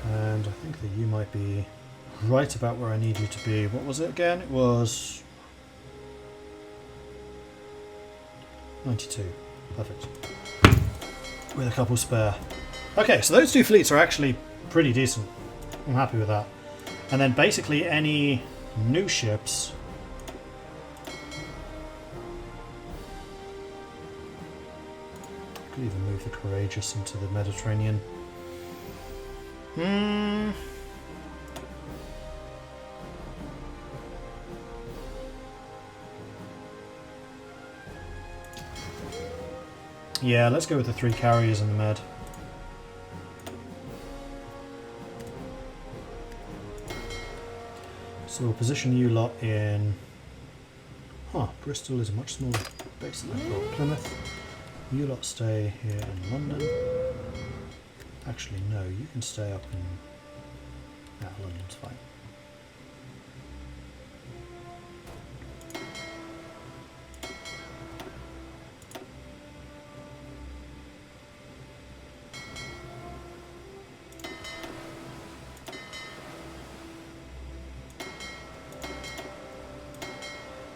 And I think that you might be right about where I need you to be. What was it again? It was 92. Perfect. With a couple spare. Okay, so those two fleets are actually pretty decent. I'm happy with that. And then basically any new ships. I could even move the Courageous into the Mediterranean. Yeah, let's go with the 3 carriers in the Med. So we'll position you lot in... Bristol is a much smaller base than I thought. Plymouth. You lot stay here in London. Actually, no, you can stay up in... London's fine.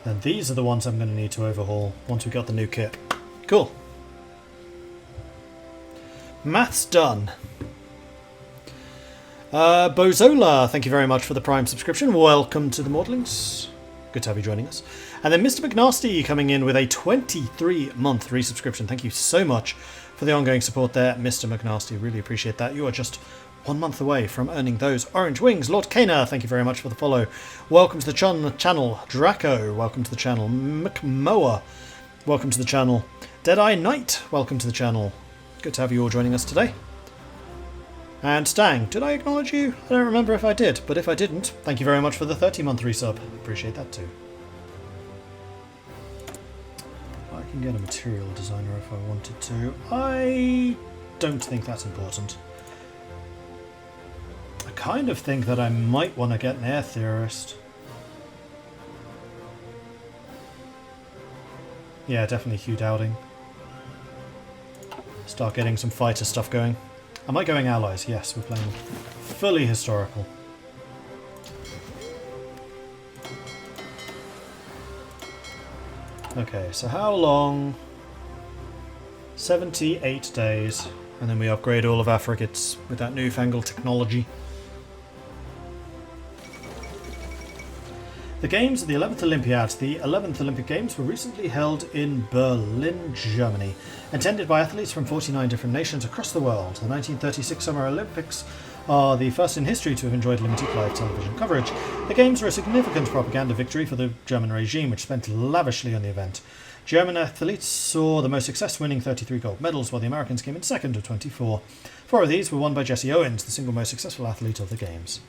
And these are the ones I'm going to need to overhaul once we got the new kit. Cool. Math's done. Bozola, thank you very much for the Prime subscription. Welcome to the Maudlings. Good to have you joining us. And then Mr. McNasty coming in with a 23-month resubscription. Thank you so much for the ongoing support there, Mr. McNasty. Really appreciate that. You are just 1 month away from earning those orange wings. Lord Kana, thank you very much for the follow. Welcome to the channel. Draco, welcome to the channel. McMoa, welcome to the channel. Deadeye Knight, welcome to the channel. Good to have you all joining us today. And Stang, did I acknowledge you? I don't remember if I did, but if I didn't, thank you very much for the 30-month resub. Appreciate that too. I can get a material designer if I wanted to. I don't think that's important. I kind of think that I might want to get an air theorist. Yeah, definitely Hugh Dowding. Start getting some fighter stuff going. Am I going allies? Yes, we're playing fully historical. Okay, so how long? 78 days. And then we upgrade all of our frigates with that newfangled technology. The Games of the 11th Olympiad. The 11th Olympic Games were recently held in Berlin, Germany, attended by athletes from 49 different nations across the world. The 1936 Summer Olympics are the first in history to have enjoyed limited live television coverage. The Games were a significant propaganda victory for the German regime, which spent lavishly on the event. German athletes saw the most success, winning 33 gold medals, while the Americans came in second of 24. 4 of these were won by Jesse Owens, the single most successful athlete of the Games.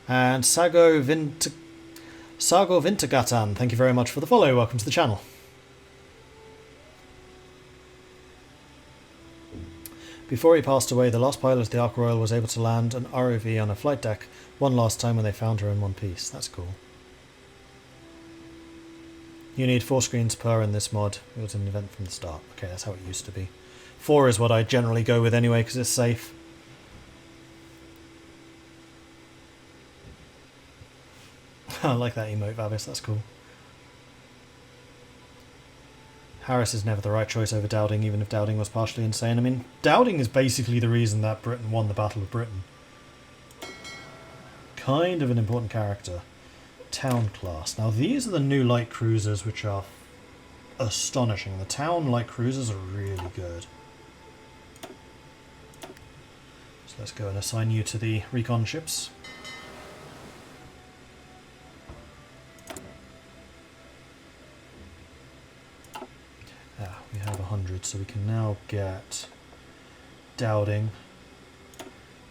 And Sago Vintagatan, thank you very much for the follow. Welcome to the channel. Before he passed away, the last pilot of the Ark Royal was able to land an ROV on a flight deck one last time when they found her in one piece. That's cool. You need 4 screens per in this mod. It was an event from the start. Okay, that's how it used to be. 4 is what I generally go with anyway because it's safe. I like that emote, Vavis, that's cool. Harris is never the right choice over Dowding, even if Dowding was partially insane. I mean, Dowding is basically the reason that Britain won the Battle of Britain. Kind of an important character. Town class. Now, these are the new light cruisers, which are astonishing. The town light cruisers are really good. So let's go and assign you to the recon ships. We have 100, so we can now get Dowding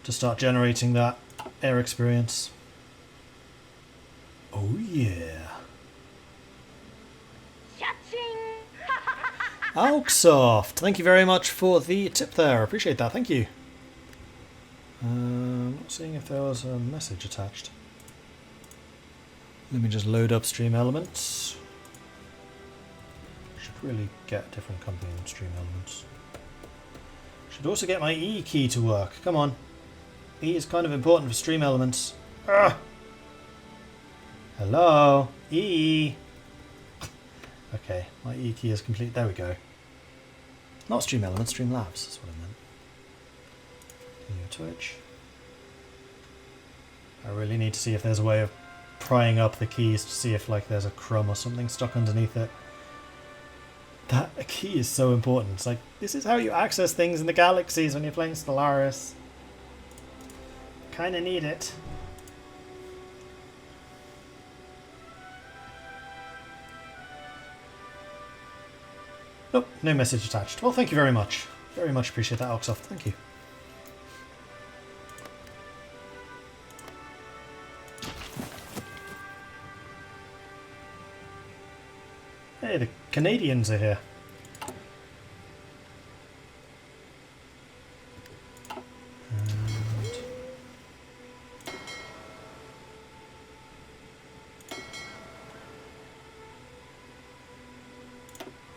to start generating that air experience. Oh yeah. Alksoft, thank you very much for the tip there. Appreciate that, thank you. Not seeing if there was a message attached. Let me just load up Stream Elements. Really get different company in Stream Elements. Should also get my E key to work. Come on. E is kind of important for stream elements. Ugh. Hello? E! Okay, my E key is complete. There we go. Not stream elements, stream labs. That's what I meant. Continue Twitch. I really need to see if there's a way of prying up the keys to see if like there's a crumb or something stuck underneath it. That key is so important. It's like, this is how you access things in the galaxies when you're playing Stellaris. Kinda need it. Nope, no message attached. Well, thank you very much. Very much appreciate that, Oxoft. Thank you. Hey, the Canadians are here. And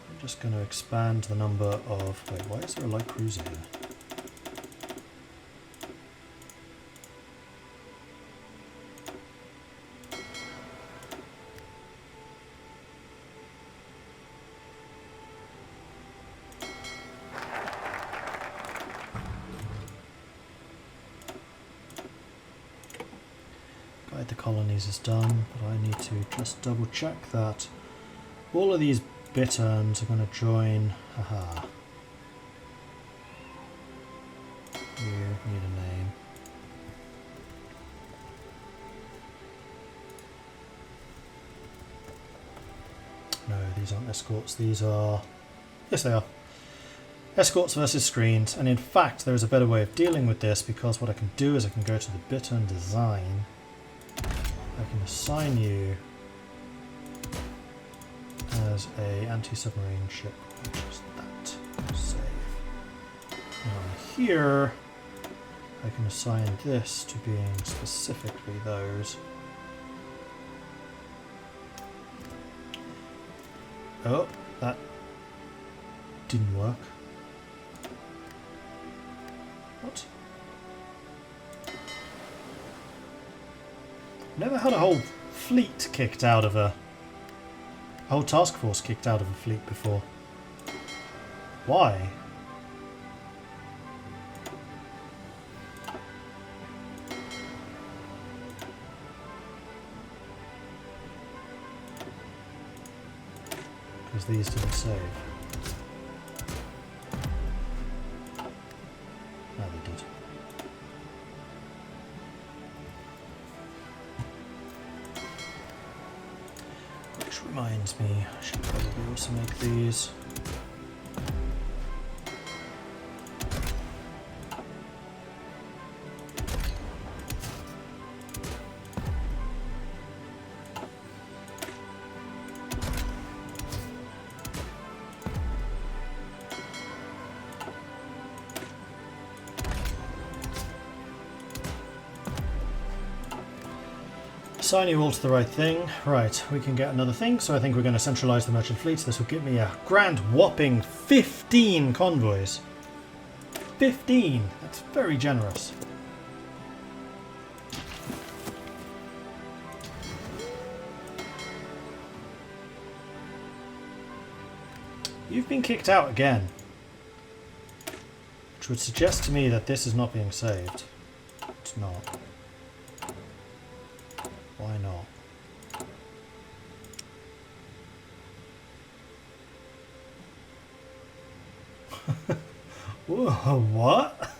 I'm just going to expand the number of... Wait, why is there a light cruiser here? The colonies is done, but I need to just double check that all of these bitterns are going to join. Haha. You need a name. No, these aren't escorts, these are... Yes, they are. Escorts versus screens, and in fact there is a better way of dealing with this, because what I can do is I can go to the bittern design. I can assign you as a anti-submarine ship, which is that. Save. Now here, I can assign this to being specifically those. Oh, that didn't work. What? Never had a whole fleet kicked out of a whole task force kicked out of a fleet before. Why? Because these didn't save. No, they did. Which reminds me, I should probably also make these. Assign you all to the right thing. Right, we can get another thing, so I think we're going to centralise the merchant fleets. This will give me a grand whopping 15 convoys. 15! That's very generous. You've been kicked out again. Which would suggest to me that this is not being saved. It's not. Why not? Whoa, what?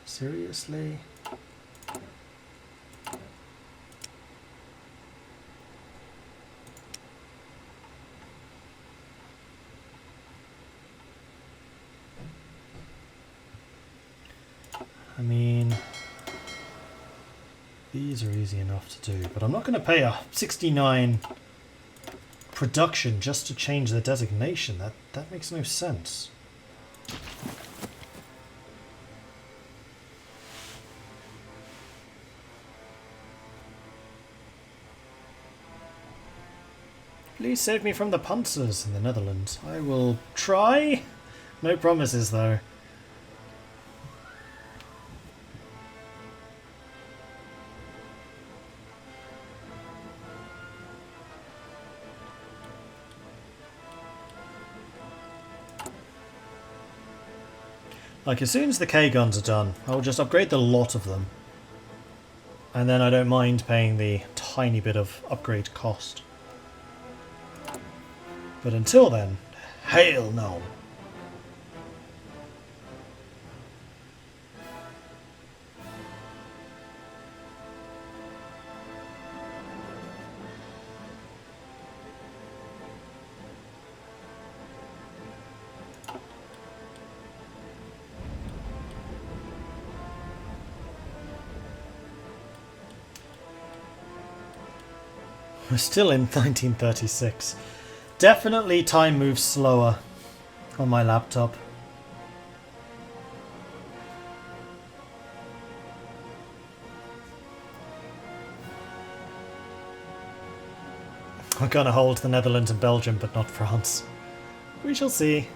Seriously? I mean, these are easy enough to do, but I'm not going to pay a 69 production just to change their designation. That makes no sense. Please save me from the Panzers in the Netherlands. I will try. No promises, though. Like, as soon as the K-guns are done, I'll just upgrade the lot of them. And then I don't mind paying the tiny bit of upgrade cost. But until then, hail no! We're still in 1936. Definitely time moves slower on my laptop. We're gonna hold the Netherlands and Belgium, but not France. We shall see.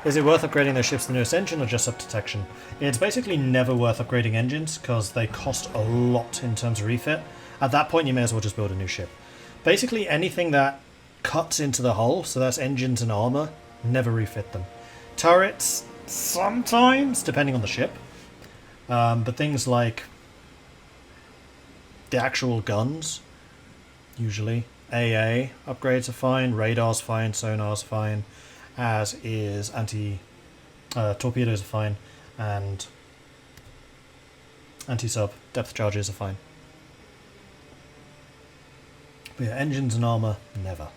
Is it worth upgrading those ships to the newest engine or just up detection? It's basically never worth upgrading engines because they cost a lot in terms of refit. At that point you may as well just build a new ship. Basically anything that cuts into the hull, so that's engines and armour, never refit them. Turrets, sometimes, depending on the ship. But things like the actual guns, usually. AA upgrades are fine, radar's fine, sonar's fine, as is torpedoes are fine, and anti-sub depth charges are fine. But yeah, engines and armour, never.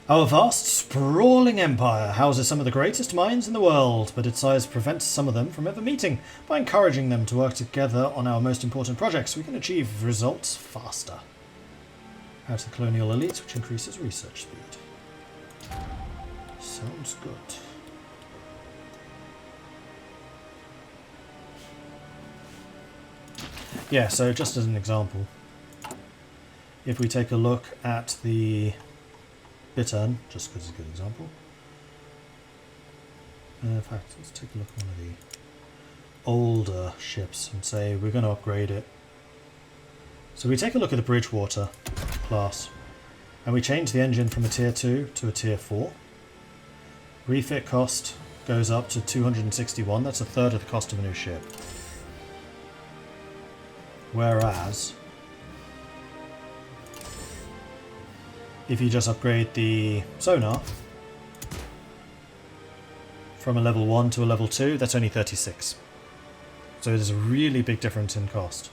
Our vast, sprawling empire houses some of the greatest minds in the world, but its size prevents some of them from ever meeting. By encouraging them to work together on our most important projects, we can achieve results faster. Add to the colonial elite, which increases research speed. Sounds good. Yeah, so just as an example, if we take a look at the Bittern, just because it's a good example. In fact, let's take a look at one of the older ships and say we're going to upgrade it. So we take a look at the Bridgewater class and we change the engine from a tier 2 to a tier 4. Refit cost goes up to 261, that's a third of the cost of a new ship. Whereas if you just upgrade the sonar from a level 1 to a level 2, that's only 36. So there's a really big difference in cost.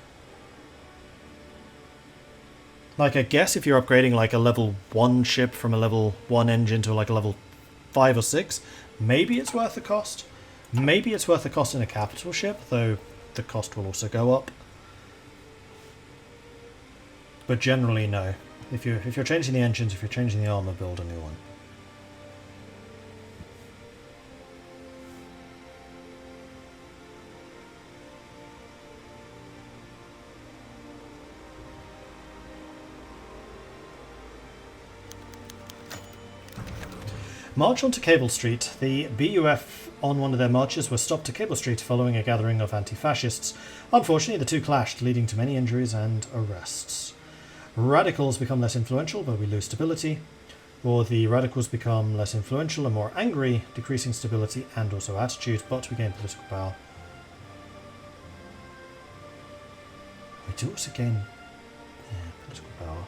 Like, I guess if you're upgrading like a level 1 ship from a level 1 engine to like a level 5 or 6, maybe it's worth the cost. Maybe it's worth the cost in a capital ship, though the cost will also go up. But generally, no. If you're changing the engines, if you're changing the armour, build a new one. March onto Cable Street. The BUF on one of their marches were stopped to Cable Street following a gathering of anti-fascists. Unfortunately, the two clashed, leading to many injuries and arrests. Radicals become less influential, but we lose stability. Or the radicals become less influential and more angry, decreasing stability and also attitude, but we gain political power. We do also gain political power.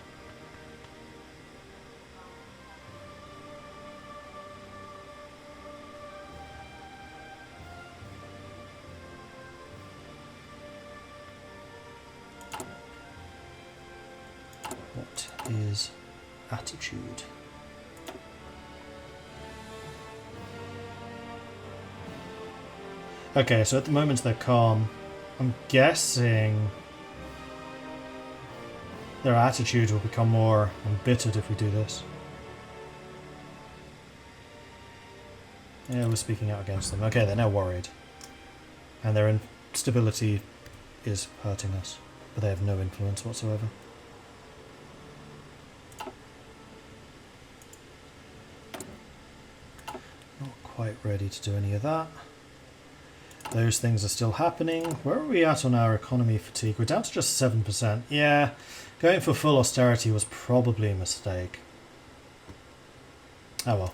What is attitude? Okay, so at the moment they're calm. I'm guessing their attitude will become more embittered if we do this. Yeah, we're speaking out against them. Okay, they're now worried. And their instability is hurting us, but they have no influence whatsoever. Not quite ready to do any of that. Those things are still happening. Where are we at on our economy fatigue? We're down to just 7%. Yeah, going for full austerity was probably a mistake. Oh well.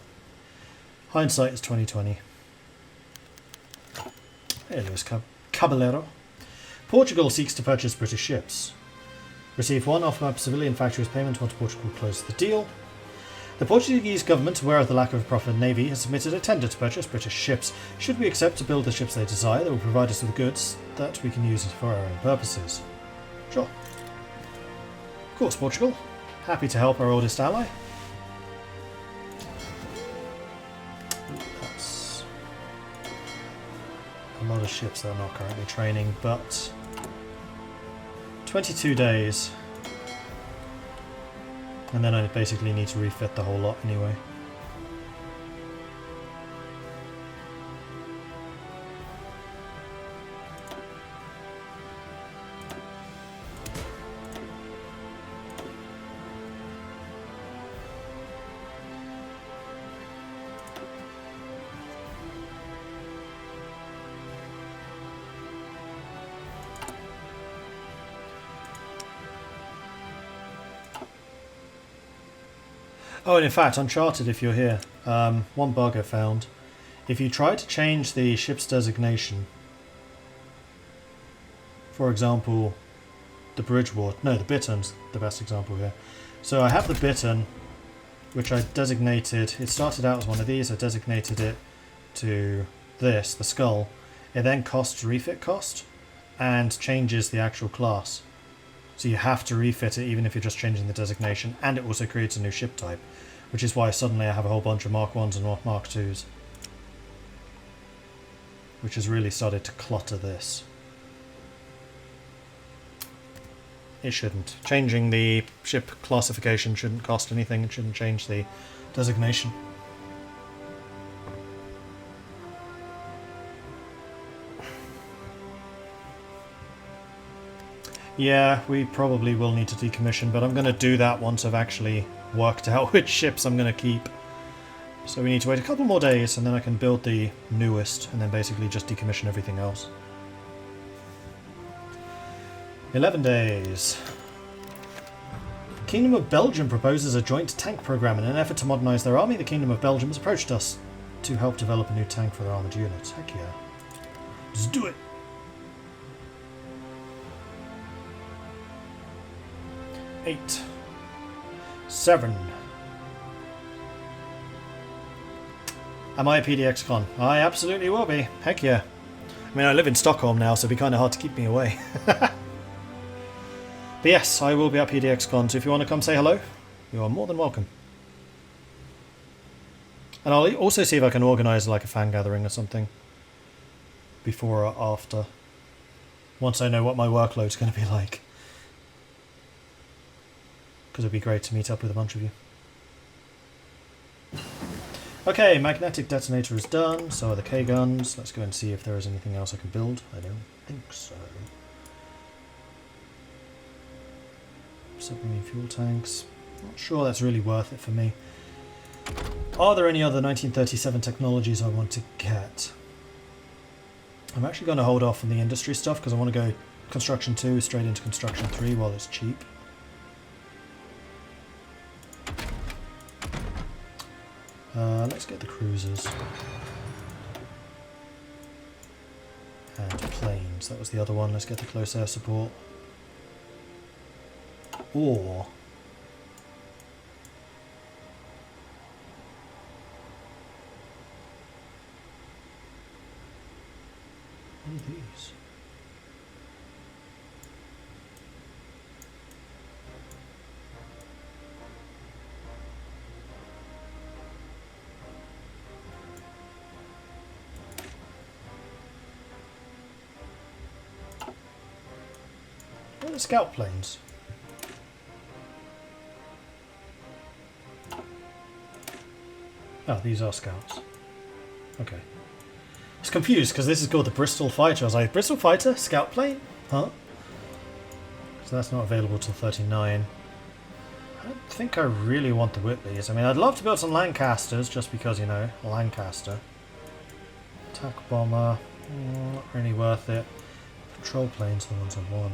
Hindsight is 2020. Hey, Luis Caballero. Portugal seeks to purchase British ships. Receive one off-map civilian factories payment once Portugal closes the deal. The Portuguese government, aware of the lack of a profit navy, has submitted a tender to purchase British ships. Should we accept to build the ships they desire, they will provide us with goods that we can use for our own purposes. Sure. Of course, Portugal. Happy to help our oldest ally. That's a lot of ships that are not currently training, but 22 days. And then I basically need to refit the whole lot anyway. Oh, and in fact, Uncharted, if you're here, one bug I found. If you try to change the ship's designation, for example, the Bridgewater, no, the Bitten's the best example here. So I have the Bitten, which I designated, it started out as one of these, I designated it to this, the Skull. It then costs refit cost and changes the actual class. So you have to refit it even if you're just changing the designation, and it also creates a new ship type, which is why suddenly I have a whole bunch of Mark 1s and Mark 2s. Which has really started to clutter this. It shouldn't. Changing the ship classification shouldn't cost anything, it shouldn't change the designation. Yeah, we probably will need to decommission, but I'm going to do that once I've actually worked out which ships I'm going to keep. So we need to wait a couple more days, and then I can build the newest, and then basically just decommission everything else. 11 days. Kingdom of Belgium proposes a joint tank program. In an effort to modernise their army, the Kingdom of Belgium has approached us to help develop a new tank for their armoured units. Heck yeah. Let's do it! 8, 7. Am I a PDX con? I absolutely will be. Heck yeah. I mean, I live in Stockholm now, so it'd be kind of hard to keep me away. But yes, I will be at PDX con, so if you want to come say hello, you are more than welcome. And I'll also see if I can organise like a fan gathering or something before or after, once I know what my workload's going to be like. Because it'd be great to meet up with a bunch of you. Okay, magnetic detonator is done, so are the K-guns. Let's go and see if there is anything else I can build. I don't think so. Submarine fuel tanks. Not sure that's really worth it for me. Are there any other 1937 technologies I want to get? I'm actually going to hold off on the industry stuff because I want to go construction 2 straight into construction 3 while it's cheap. Let's get the cruisers. And planes, that was the other one. Let's get the close air support. Or... what are these? What are the scout planes? Oh, these are scouts. Okay. I was confused because this is called the Bristol Fighter. I was like, Bristol Fighter? Scout plane? Huh? So that's not available till 39. I don't think I really want the Whitleys. I mean, I'd love to build some Lancasters, just because, you know, Lancaster. Attack bomber, not really worth it. Patrol planes are the ones I want.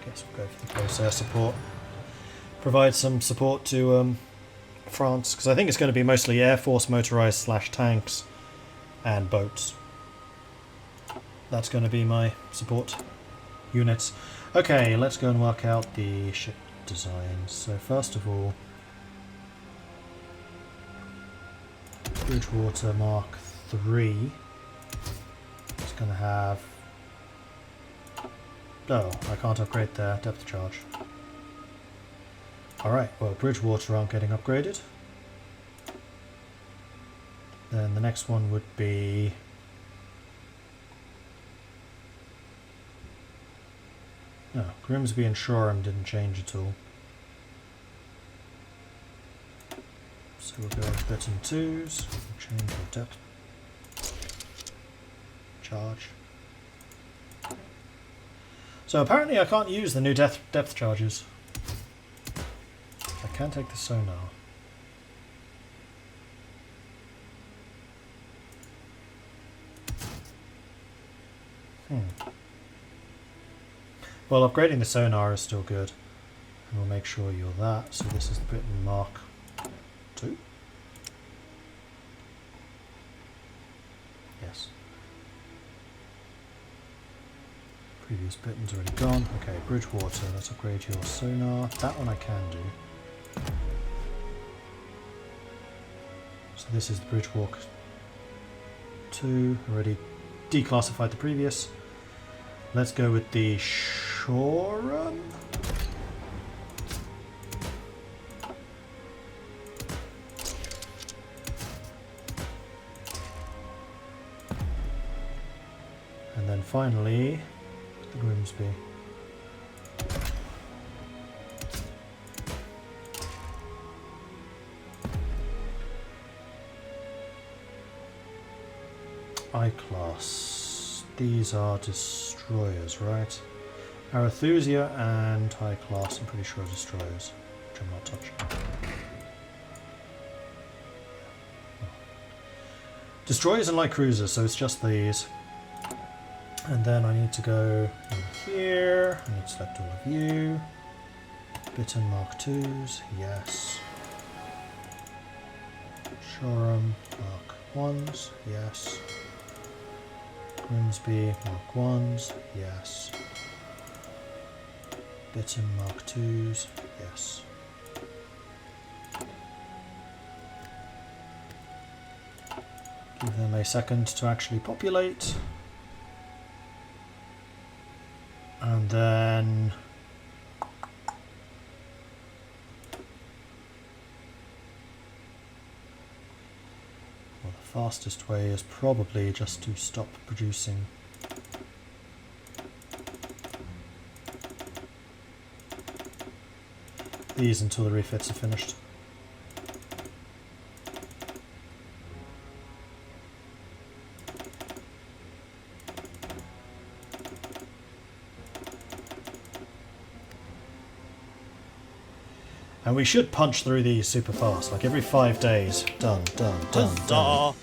Guess we'll go for the close air support. Provide some support to France, because I think it's going to be mostly Air Force motorised / tanks and boats. That's going to be my support units. Okay, let's go and work out the ship designs. So first of all, Bridgewater Mark III. It's going to have... Oh, I can't upgrade their depth charge. Alright, well, Bridgewater aren't getting upgraded. Then the next one would be... No, Grimsby and Shoreham didn't change at all. So we'll go with Britain 2s, change our depth charge. So apparently I can't use the new depth charges. I can take the sonar. Well, upgrading the sonar is still good. And we'll make sure you're that. So this is the Britain Mark II. Yes. Previous Britain's already gone. Okay, Bridgewater, let's upgrade your sonar. That one I can do. So this is the Bridgewater 2. Already declassified the previous. Let's go with the Shoreham. And then finally, the Grimsby. I-class. These are destroyers, right? Arethusa and high class, I'm pretty sure are destroyers, which I'm not touching. Destroyers and light cruisers, so it's just these. And then I need to go in here. I need to select all of you. Britain Mark 2s, yes. Shoreham Mark 1s, yes. Grimsby Mark 1s, yes. Britain Mark 2s, yes. Give them a second to actually populate. And then well, the fastest way is probably just to stop producing these until the refits are finished. And we should punch through these super fast, like every 5 days. Done, done, done, done.